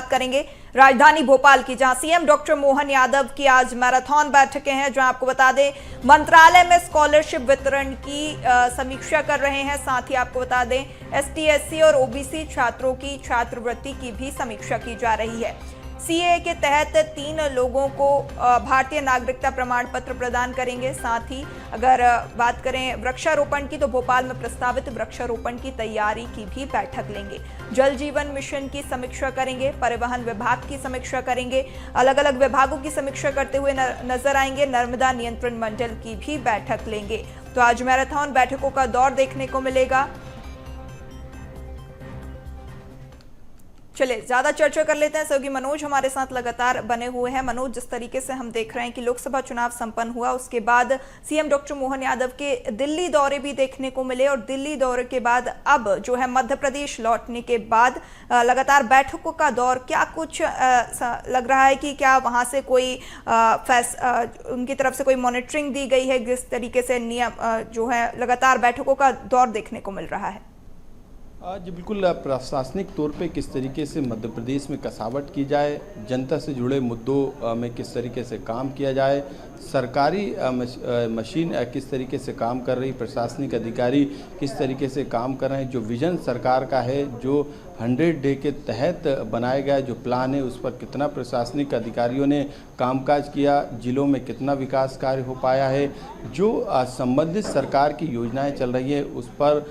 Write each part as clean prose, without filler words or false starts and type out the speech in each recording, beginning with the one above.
बात करेंगे राजधानी भोपाल की, जहां सीएम डॉक्टर मोहन यादव की आज मैराथन बैठकें हैं, जहां आपको बता दें मंत्रालय में स्कॉलरशिप वितरण की समीक्षा कर रहे हैं। साथ ही आपको बता दें एसटी, एससी और ओबीसी छात्रों की छात्रवृत्ति की भी समीक्षा की जा रही है। सीए के तहत 3 लोगों को भारतीय नागरिकता प्रमाण पत्र प्रदान करेंगे। साथ ही अगर बात करें वृक्षारोपण की, तो भोपाल में प्रस्तावित वृक्षारोपण की तैयारी की भी बैठक लेंगे। जल जीवन मिशन की समीक्षा करेंगे, परिवहन विभाग की समीक्षा करेंगे, अलग अलग विभागों की समीक्षा करते हुए नजर आएंगे। नर्मदा नियंत्रण मंडल की भी बैठक लेंगे। तो आज मैराथन बैठकों का दौर देखने को मिलेगा। चलिए ज्यादा चर्चा कर लेते हैं। सहयोगी मनोज हमारे साथ लगातार बने हुए हैं। मनोज, जिस तरीके से हम देख रहे हैं कि लोकसभा चुनाव संपन्न हुआ, उसके बाद सीएम डॉक्टर मोहन यादव के दिल्ली दौरे भी देखने को मिले, और दिल्ली दौरे के बाद अब जो है मध्य प्रदेश लौटने के बाद लगातार बैठकों का दौर, क्या कुछ लग रहा है कि क्या वहां से कोई उनकी तरफ से कोई मॉनिटरिंग दी गई है? किस तरीके से नियम जो है लगातार बैठकों का दौर देखने को मिल रहा है? जी बिल्कुल, प्रशासनिक तौर पे किस तरीके से मध्य प्रदेश में कसावट की जाए, जनता से जुड़े मुद्दों में किस तरीके से काम किया जाए, सरकारी मशीन किस तरीके से काम कर रही, प्रशासनिक अधिकारी किस तरीके से काम कर रहे हैं, जो विजन सरकार का है, जो 100 डे के तहत बनाया गया जो प्लान है, उस पर कितना प्रशासनिक अधिकारियों ने कामकाज किया, जिलों में कितना विकास कार्य हो पाया है, जो संबंधित सरकार की योजनाएं चल रही है उस पर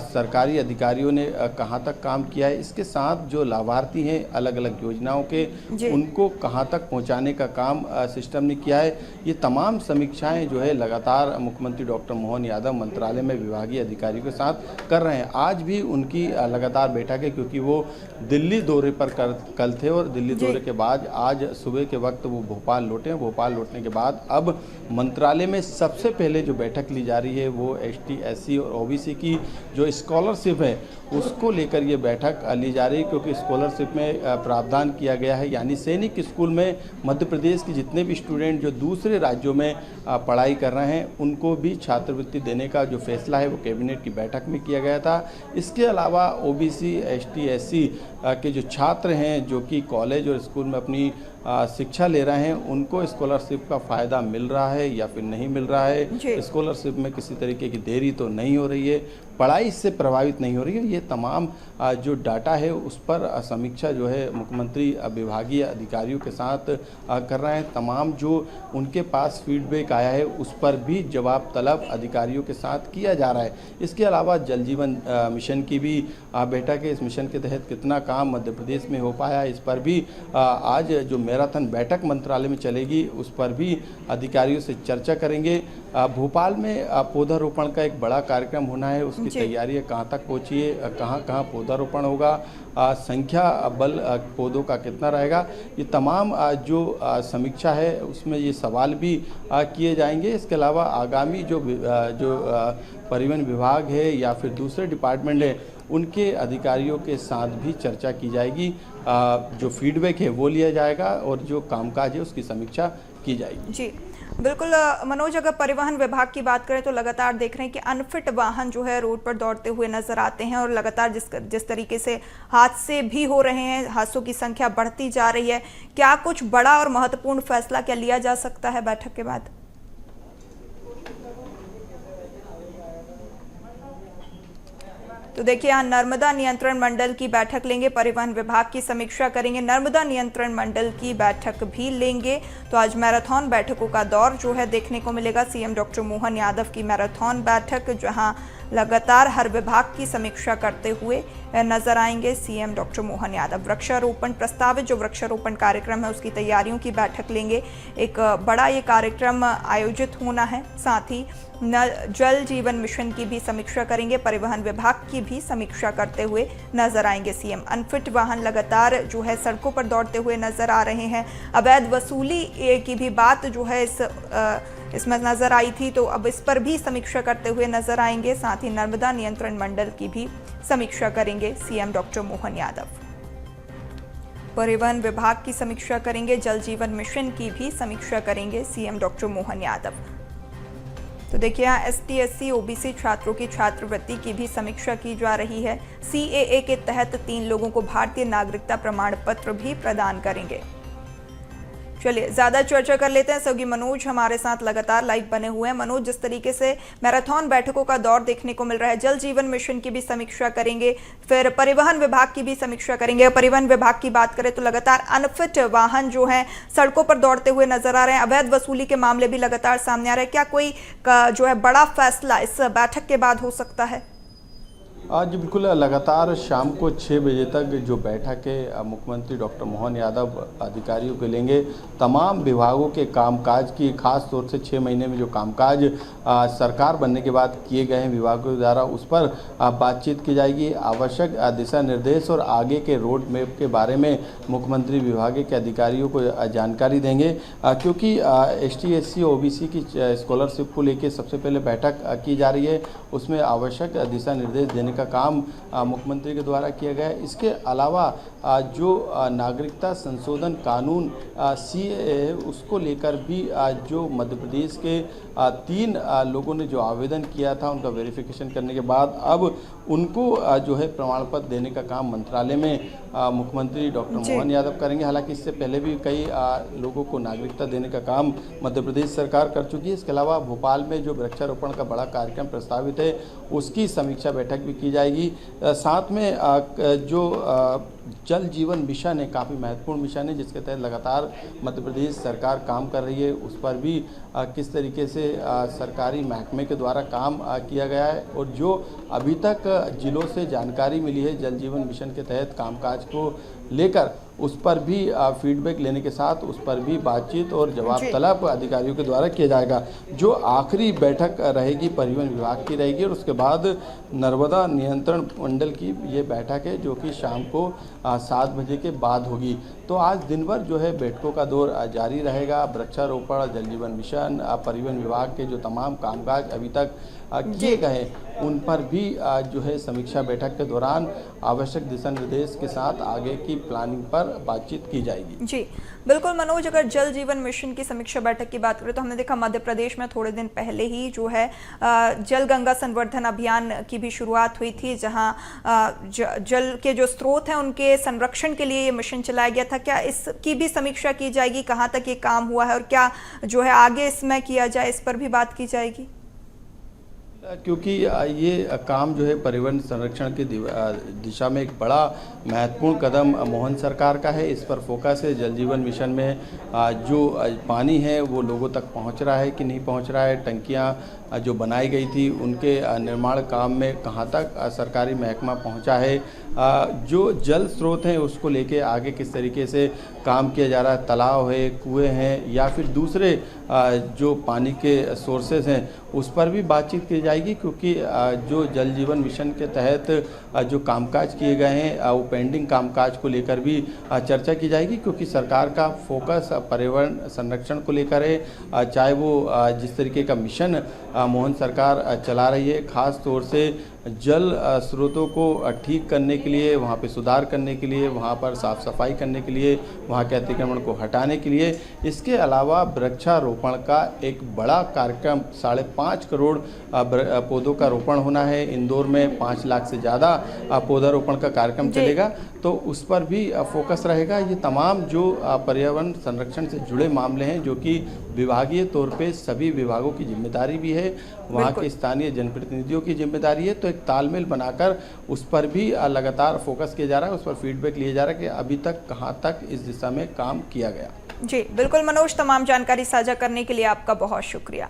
सरकारी अधिकारियों ने कहां तक काम किया है, इसके साथ जो लाभार्थी हैं अलग अलग योजनाओं के, उनको कहां तक पहुंचाने का काम सिस्टम ने किया है। ये तमाम समीक्षाएं जो है लगातार मुख्यमंत्री डॉक्टर मोहन यादव मंत्रालय में विभागीय अधिकारियों के साथ कर रहे हैं। आज भी उनकी लगातार बैठक है, क्योंकि वो दिल्ली दौरे पर कल थे, और दिल्ली दौरे के बाद आज सुबह के वक्त वो भोपाल लौटे हैं। भोपाल लौटने के बाद अब मंत्रालय में सबसे पहले जो बैठक ली जा रही है वो एसटी, एससी और ओबीसी की जो स्कॉलरशिप है उसको लेकर ये बैठक ली जा रही है, क्योंकि स्कॉलरशिप में प्रावधान किया गया है, यानी सैनिक स्कूल में मध्य प्रदेश के जितने भी स्टूडेंट जो दूसरे राज्यों में पढ़ाई कर रहे हैं उनको भी छात्रवृत्ति देने का जो फैसला है वो कैबिनेट की बैठक में किया गया था। इसके अलावा ओबीसी, एसटी, एससी के जो छात्र हैं जो कि कॉलेज और स्कूल में अपनी शिक्षा ले रहे हैं, उनको स्कॉलरशिप का फ़ायदा मिल रहा है या फिर नहीं मिल रहा है, स्कॉलरशिप में किसी तरीके की देरी तो नहीं हो रही है, पढ़ाई इससे प्रभावित नहीं हो रही है, ये तमाम जो डाटा है उस पर समीक्षा जो है मुख्यमंत्री विभागीय अधिकारियों के साथ कर रहे हैं। तमाम जो उनके पास फीडबैक आया है उस पर भी जवाब तलब अधिकारियों के साथ किया जा रहा है। इसके अलावा जल जीवन मिशन की भी बैठक है। इस मिशन के तहत कितना काम मध्य प्रदेश में हो पाया है, इस पर भी आज जो मैराथन बैठक मंत्रालय में चलेगी उस पर भी अधिकारियों से चर्चा करेंगे। भोपाल में पौधारोपण का एक बड़ा कार्यक्रम होना है, उसकी तैयारी कहाँ तक पहुँची है, कहाँ कहाँ पौधारोपण होगा, संख्या बल पौधों का कितना रहेगा, ये तमाम जो समीक्षा है उसमें ये सवाल भी किए जाएंगे। इसके अलावा आगामी जो परिवहन विभाग है या फिर दूसरे डिपार्टमेंट है उनके अधिकारियों के साथ भी चर्चा की जाएगी, जो फीडबैक है वो लिया जाएगा और जो कामकाज है उसकी समीक्षा की जाएगी। जी बिल्कुल मनोज, अगर परिवहन विभाग की बात करें तो लगातार देख रहे हैं कि अनफिट वाहन जो है रोड पर दौड़ते हुए नजर आते हैं, और लगातार जिस तरीके से हादसे भी हो रहे हैं, हादसों की संख्या बढ़ती जा रही है, क्या कुछ बड़ा और महत्वपूर्ण फैसला क्या लिया जा सकता है बैठक के बाद? तो देखिए यहाँ नर्मदा नियंत्रण मंडल की बैठक लेंगे, परिवहन विभाग की समीक्षा करेंगे, नर्मदा नियंत्रण मंडल की बैठक भी लेंगे। तो आज मैराथन बैठकों का दौर जो है देखने को मिलेगा। सीएम डॉक्टर मोहन यादव की मैराथन बैठक, जहां लगातार हर विभाग की समीक्षा करते हुए नजर आएंगे सीएम डॉक्टर मोहन यादव। वृक्षारोपण प्रस्तावित जो वृक्षारोपण कार्यक्रम है उसकी तैयारियों की बैठक लेंगे। एक बड़ा ये कार्यक्रम आयोजित होना है। साथ ही जल जीवन मिशन की भी समीक्षा करेंगे, परिवहन विभाग की भी समीक्षा करते हुए नजर आएंगे सीएम। अनफिट वाहन लगातार जो है सड़कों पर दौड़ते हुए नजर आ रहे हैं। अवैध वसूली की भी बात जो है इसमें नजर आई थी, तो अब इस पर भी समीक्षा करते हुए नजर आएंगे। साथ ही नर्मदा नियंत्रण मंडल की भी समीक्षा करेंगे सीएम डॉक्टर मोहन यादव। परिवहन विभाग की समीक्षा करेंगे, जल जीवन मिशन की भी समीक्षा करेंगे सीएम डॉक्टर मोहन यादव। तो देखिए यहाँ ST/SC OBC छात्रों की छात्रवृत्ति की भी समीक्षा की जा रही है। CAA के तहत 3 लोगों को भारतीय नागरिकता प्रमाण पत्र भी प्रदान करेंगे। चलिए ज्यादा चर्चा कर लेते हैं। सहयोगी मनोज हमारे साथ लगातार लाइव बने हुए हैं। मनोज, जिस तरीके से मैराथन बैठकों का दौर देखने को मिल रहा है, जल जीवन मिशन की भी समीक्षा करेंगे, फिर परिवहन विभाग की भी समीक्षा करेंगे। परिवहन विभाग की बात करें तो लगातार अनफिट वाहन जो हैं सड़कों पर दौड़ते हुए नजर आ रहे हैं। अवैध वसूली के मामले भी लगातार सामने आ रहे हैं। क्या कोई जो है बड़ा फैसला इस बैठक के बाद हो सकता है? आज बिल्कुल लगातार शाम को 6 बजे तक जो बैठक है मुख्यमंत्री डॉक्टर मोहन यादव अधिकारियों के लेंगे। तमाम विभागों के कामकाज की, खास तौर से 6 महीने में जो कामकाज सरकार बनने के बाद किए गए हैं विभागों द्वारा, उस पर बातचीत की जाएगी। आवश्यक दिशा निर्देश और आगे के रोड मैप के बारे में मुख्यमंत्री विभाग के अधिकारियों को जानकारी देंगे, क्योंकि ST/SC OBC की स्कॉलरशिप को लेकर सबसे पहले बैठक की जा रही है। उसमें आवश्यक दिशा निर्देश देने का काम मुख्यमंत्री के द्वारा किया गया है। इसके अलावा जो नागरिकता संशोधन कानून CAA है, उसको लेकर भी जो मध्य प्रदेश के 3 लोगों ने जो आवेदन किया था, उनका वेरिफिकेशन करने के बाद अब उनको जो है प्रमाण पत्र देने का काम मंत्रालय में मुख्यमंत्री डॉक्टर मोहन यादव करेंगे। हालांकि इससे पहले भी कई लोगों को नागरिकता देने का काम मध्य प्रदेश सरकार कर चुकी है। इसके अलावा भोपाल में जो वृक्षारोपण का बड़ा कार्यक्रम प्रस्तावित है, उसकी समीक्षा बैठक भी की जाएगी। साथ में जो जल जीवन मिशन है, काफ़ी महत्वपूर्ण मिशन है, जिसके तहत लगातार मध्य प्रदेश सरकार काम कर रही है, उस पर भी किस तरीके से सरकारी महकमे के द्वारा काम किया गया है और जो अभी तक जिलों से जानकारी मिली है जल जीवन मिशन के तहत कामकाज को लेकर, उस पर भी फीडबैक लेने के साथ उस पर भी बातचीत और जवाब तलब अधिकारियों के द्वारा किया जाएगा। जो आखिरी बैठक रहेगी परिवहन विभाग की रहेगी और उसके बाद नर्मदा नियंत्रण मंडल की ये बैठक है, जो कि शाम को 7 बजे के बाद होगी। तो आज दिन भर जो है बैठकों का दौर जारी रहेगा। वृक्षारोपण, जल जीवन मिशन, परिवहन विभाग के जो तमाम कामकाज अभी तक किए गए, उन पर भी जो है समीक्षा बैठक के दौरान आवश्यक दिशा निर्देश के साथ आगे की प्लानिंग पर बातचीत की जाएगी। जी बिल्कुल मनोज, अगर जल जीवन मिशन की समीक्षा बैठक की बात करें तो हमने देखा मध्य प्रदेश में थोड़े दिन पहले ही जो है जल गंगा संवर्धन अभियान की भी शुरुआत हुई थी, जहां जल के जो स्रोत हैं उनके संरक्षण के लिए ये मिशन चलाया गया था। क्या इसकी भी समीक्षा की जाएगी? कहां तक ये काम हुआ है और क्या जो है आगे इसमें किया जाए, इस पर भी बात की जाएगी? क्योंकि ये काम जो है परिवहन संरक्षण की दिशा में एक बड़ा महत्वपूर्ण कदम मोहन सरकार का है। इस पर फोकस है। जल जीवन मिशन में जो पानी है वो लोगों तक पहुंच रहा है कि नहीं पहुंच रहा है, टंकियां जो बनाई गई थी उनके निर्माण काम में कहां तक सरकारी महकमा पहुंचा है, जो जल स्रोत हैं उसको लेके आगे किस तरीके से काम किया जा रहा है, तालाब है, कुएँ हैं या फिर दूसरे जो पानी के सोर्सेज हैं, उस पर भी बातचीत की जाएगी। क्योंकि जो जल जीवन मिशन के तहत जो कामकाज किए गए हैं, वो पेंडिंग कामकाज को लेकर भी चर्चा की जाएगी, क्योंकि सरकार का फोकस पर्यावरण संरक्षण को लेकर है। चाहे वो जिस तरीके का मिशन मोहन सरकार चला रही है, खास तौर से जल स्रोतों को ठीक करने के लिए, वहाँ पे सुधार करने के लिए, वहाँ पर साफ सफाई करने के लिए, वहाँ के अतिक्रमण को हटाने के लिए। इसके अलावा वृक्षारोपण का एक बड़ा कार्यक्रम 5.5 करोड़ पौधों का रोपण होना है। इंदौर में 5 लाख से ज़्यादा पौधारोपण का कार्यक्रम चलेगा, तो उस पर भी फोकस रहेगा। ये तमाम जो पर्यावरण संरक्षण से जुड़े मामले हैं, जो कि विभागीय तौर पे सभी विभागों की जिम्मेदारी भी है, वहाँ के स्थानीय जनप्रतिनिधियों की जिम्मेदारी है। तो एक तालमेल बनाकर उस पर भी लगातार फोकस किया जा रहा है, उस पर फीडबैक लिया जा रहा है कि अभी तक कहाँ तक इस दिशा में काम किया गया। जी बिल्कुल मनोज, तमाम जानकारी साझा करने के लिए आपका बहुत शुक्रिया।